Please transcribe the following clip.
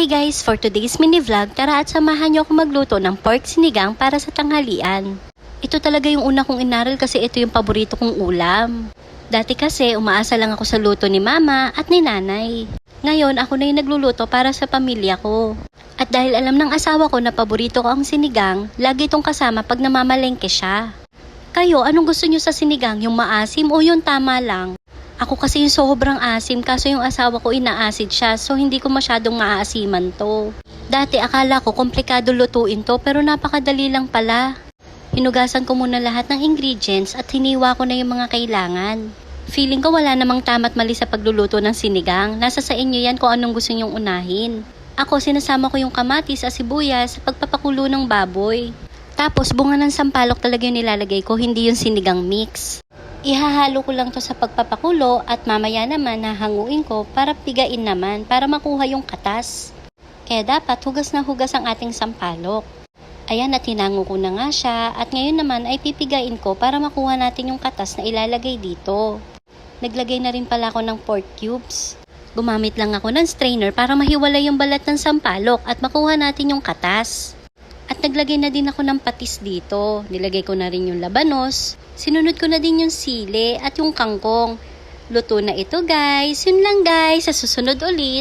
Hi guys! For today's mini vlog, tara at samahan niyo ako magluto ng pork sinigang para sa tanghalian. Ito talaga yung una kong inaral kasi ito yung paborito kong ulam. Dati kasi umaasa lang ako sa luto ni mama at ni nanay. Ngayon ako na yung nagluluto para sa pamilya ko. At dahil alam ng asawa ko na paborito ko ang sinigang, lagi itong kasama pag namamalengke siya. Kayo, anong gusto niyo sa sinigang? Yung maasim o yung tama lang? Ako kasi yung sobrang asim kaso yung asawa ko inaasid siya so hindi ko masyadong maaasiman to. Dati akala ko komplikado lutuin to pero napakadali lang pala. Hinugasan ko muna lahat ng ingredients at hiniwa ko na yung mga kailangan. Feeling ko wala namang tama't mali sa pagluluto ng sinigang. Nasa sa inyo yan kung anong gusto nyong unahin. Ako sinasama ko yung kamatis at sibuyas sa pagpapakulo ng baboy. Tapos bunga ng sampalok talaga yung nilalagay ko, hindi yung sinigang mix. Ihahalo ko lang to sa pagpapakulo at mamaya naman hahanguin ko para pigain naman para makuha yung katas. Kaya dapat hugas na hugas ang ating sampalok. Ayan at hinango ko na nga siya at ngayon naman ay pipigain ko para makuha natin yung katas na ilalagay dito. Naglagay na rin pala ako ng pork cubes. Gumamit lang ako ng strainer para mahiwalay yung balat ng sampalok at makuha natin yung katas. At naglagay na din ako ng patis dito. Nilagay ko na rin yung labanos. Sinunod ko na din yung sili at yung kangkong. Luto na ito guys. Yun lang guys. Sa susunod ulit.